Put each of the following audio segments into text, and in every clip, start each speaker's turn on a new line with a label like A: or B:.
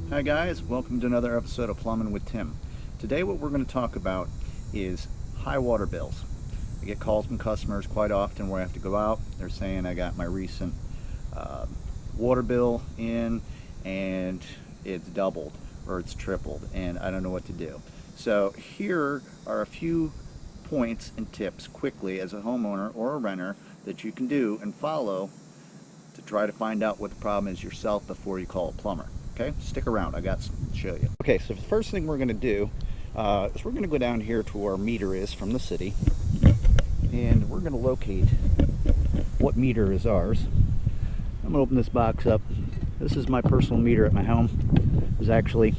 A: Hi guys, welcome to another episode of Plumbing with Tim. Today what we're going to talk about is high water bills. I get calls from customers quite often where I have to go out. They're saying I got my recent water bill in and it's doubled or it's tripled and I don't know what to do. So here are a few points and tips quickly as a homeowner or a renter that you can do and follow to try to find out what the problem is yourself before you call a plumber. Okay, stick around, I got something to show you. Okay, so the first thing we're going to do is we're going to go down here to where our meter is from the city, and we're going to locate what meter is ours. I'm going to open this box up. This is my personal meter at my home. There's actually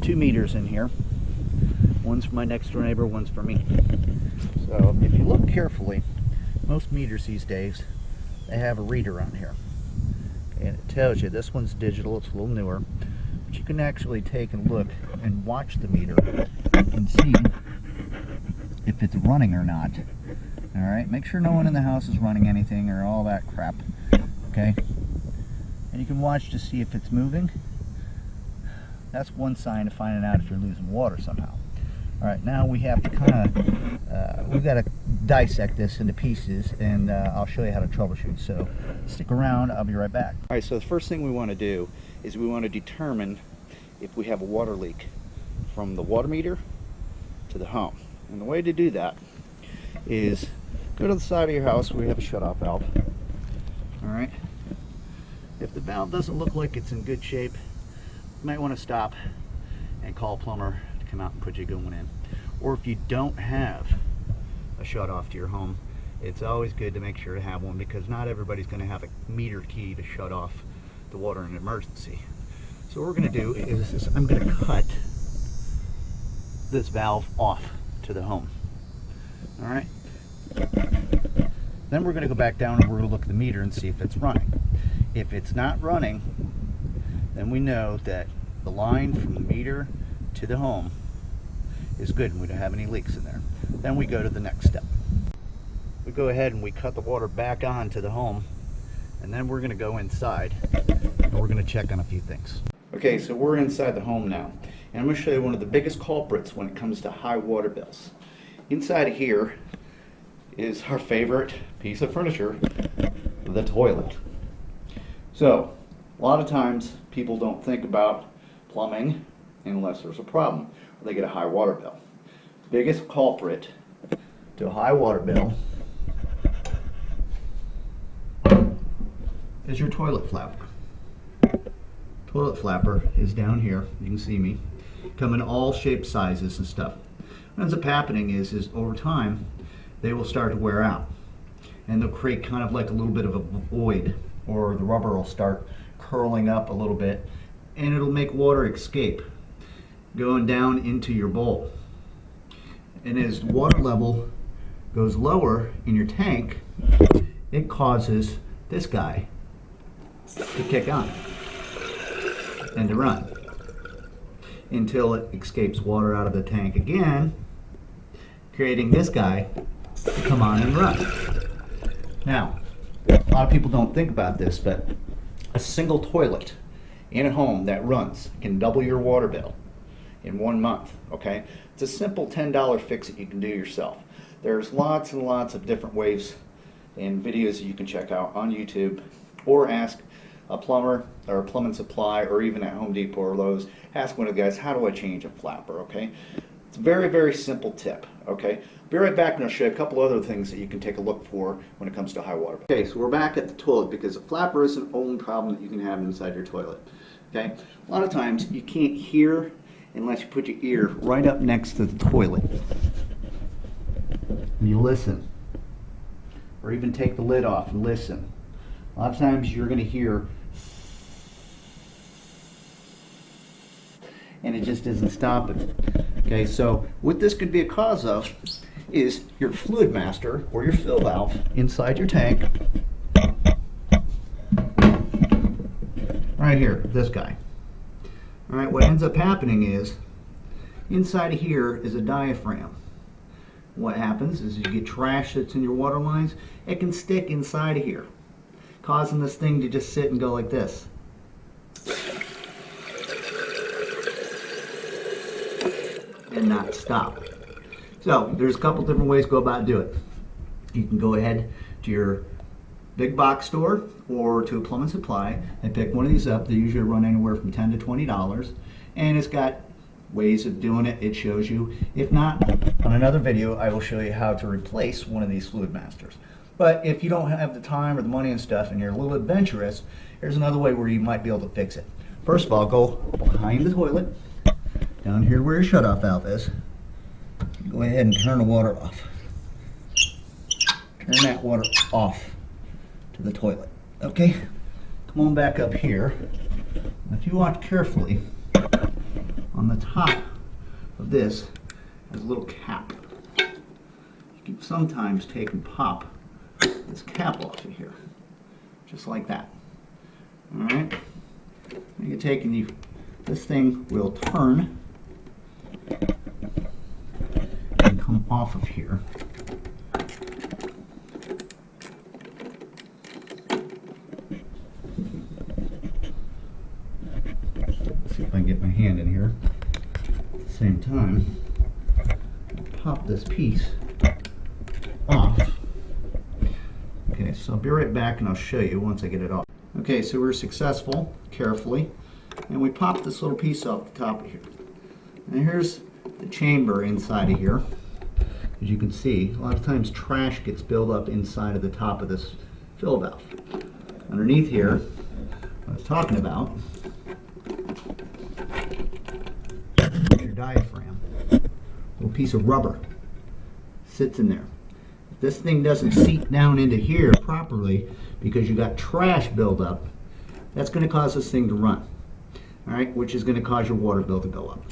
A: 2 meters in here. One's for my next door neighbor, one's for me. So if you look carefully, most meters these days, they have a reader on here. And it tells you this one's digital, it's a little newer, but you can actually take and look and watch the meter and see if it's running or not. Alright, make sure no one in the house is running anything or all that crap. Okay, and you can watch to see if it's moving. That's one sign of finding out if you're losing water somehow. Alright, now we have to kind of, we've got to dissect this into pieces, and I'll show you how to troubleshoot. So stick around, I'll be right back. Alright, so the first thing we want to do is we want to determine if we have a water leak from the water meter to the home. And the way to do that is go to the side of your house where you have a shutoff valve. Alright, if the valve doesn't look like it's in good shape, you might want to stop and call a plumber to come out and put you going in. Or if you don't have a shut off to your home, it's always good to make sure to have one, because not everybody's going to have a meter key to shut off the water in an emergency. So what we're going to do is I'm going to cut this valve off to the home. Alright, then we're going to go back down and we're going to look at the meter and see if it's running. If it's not running, then we know that the line from the meter to the home is good and we don't have any leaks in there. Then we go to the next step. We go ahead and we cut the water back on to the home, and then we're going to go inside and we're going to check on a few things. Okay, so we're inside the home now, and I'm going to show you one of the biggest culprits when it comes to high water bills. Inside of here is our favorite piece of furniture, the toilet. So a lot of times people don't think about plumbing unless there's a problem or they get a high water bill. Biggest culprit to a high water bill is your toilet flapper. Toilet flapper is down here, you can see me, come in all shapes, sizes and stuff. What ends up happening is over time they will start to wear out and they'll create kind of like a little bit of a void, or the rubber will start curling up a little bit and it'll make water escape going down into your bowl. And as the water level goes lower in your tank, it causes this guy to kick on and to run until it escapes water out of the tank again, creating this guy to come on and run. Now, a lot of people don't think about this, but a single toilet in a home that runs can double your water bill in 1 month. Okay, it's a simple $10 fix that you can do yourself. There's lots and lots of different ways and videos that you can check out on YouTube, or ask a plumber or a plumbing supply, or even at Home Depot or Lowe's, ask one of the guys, how do I change a flapper? Okay, it's a very, very simple tip. Okay, be right back and I'll show you a couple other things that you can take a look for when it comes to high water. Okay, so we're back at the toilet, because a flapper is an only problem that you can have inside your toilet. Okay, a lot of times you can't hear unless you put your ear right up next to the toilet and you listen, or even take the lid off and listen. A lot of times you're going to hear, and it just isn't stopping. Okay, so what this could be a cause of is your fluid master or your fill valve inside your tank, right here, this guy. Alright, what ends up happening is inside of here is a diaphragm. What happens is you get trash that's in your water lines, it can stick inside of here, causing this thing to just sit and go like this. and not stop. So there's a couple different ways to go about doing it. You can go ahead to your big box store or to a plumbing supply and pick one of these up. They usually run anywhere from $10 to $20, and it's got ways of doing it. It shows you. If not, on another video I will show you how to replace one of these fluid masters. But if you don't have the time or the money and stuff and you're a little adventurous, here's another way where you might be able to fix it. First of all, go behind the toilet, down here where your shutoff valve is. Go ahead and turn the water off. Turn that water off to the toilet. Okay, come on back up here. If you watch carefully, on the top of this is a little cap. You can sometimes take and pop this cap off of here, just like that. All right. When you're taking you, this thing will turn and come off of here. Let's see if I can get my hand in here. At the same time, pop this piece off. Okay, so I'll be right back and I'll show you once I get it off. Okay, so we're successful, carefully, and we pop this little piece off the top of here. And here's the chamber inside of here. As you can see, a lot of times trash gets built up inside of the top of this fill valve. Underneath here, what I was talking about, is your diaphragm. A little piece of rubber sits in there. If this thing doesn't seep down into here properly because you got trash buildup, that's going to cause this thing to run. All right, which is going to cause your water bill to go up.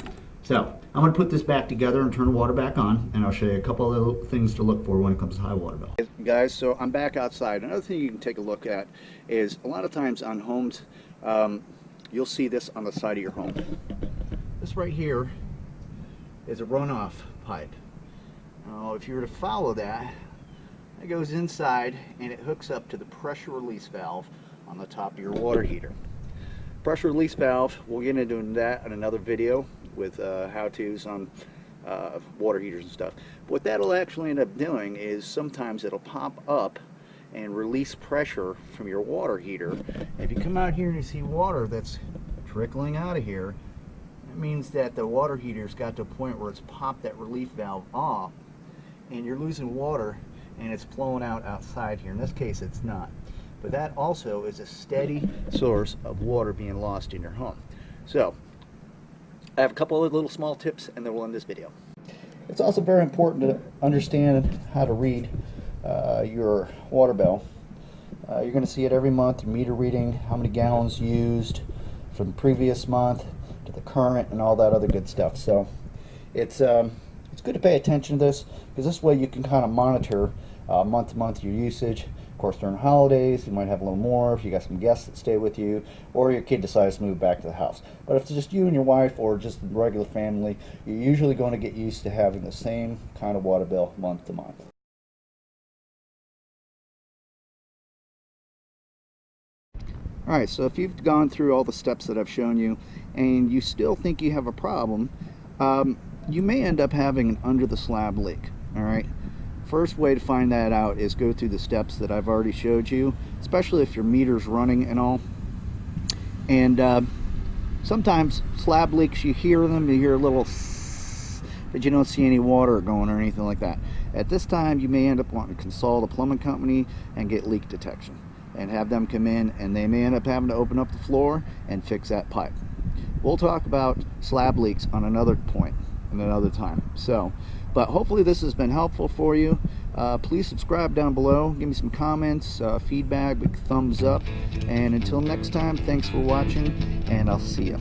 A: So I'm going to put this back together and turn the water back on, and I'll show you a couple of little things to look for when it comes to high water bill. Guys, so I'm back outside. Another thing you can take a look at is a lot of times on homes, you'll see this on the side of your home. This right here is a runoff pipe. Now, if you were to follow that, it goes inside and it hooks up to the pressure release valve on the top of your water heater. Pressure release valve, we'll get into that in another video with how-tos on water heaters and stuff. What that'll actually end up doing is sometimes it'll pop up and release pressure from your water heater. If you come out here and you see water that's trickling out of here, that means that the water heater's got to a point where it's popped that relief valve off and you're losing water and it's flowing out outside here. In this case it's not. But that also is a steady source of water being lost in your home. So I have a couple of little small tips and then we'll end this video. It's also very important to understand how to read your water bill. You're going to see it every month, your meter reading, how many gallons used from the previous month to the current and all that other good stuff. So it's good to pay attention to this because this way you can kind of monitor month to month your usage. Of course, during holidays, you might have a little more if you got some guests that stay with you, or your kid decides to move back to the house. But if it's just you and your wife, or just a regular family, you're usually going to get used to having the same kind of water bill month to month. Alright, so if you've gone through all the steps that I've shown you, and you still think you have a problem, you may end up having an under the slab leak. Alright. First way to find that out is go through the steps that I've already showed you, especially if your meter's running and all. And sometimes slab leaks, you hear them, you hear a little but you don't see any water going or anything like that. At this time you may end up wanting to consult a plumbing company and get leak detection and have them come in, and they may end up having to open up the floor and fix that pipe. We'll talk about slab leaks on another point and another time. But hopefully this has been helpful for you. Please subscribe down below, give me some comments, feedback, big thumbs up, and until next time, thanks for watching, and I'll see you.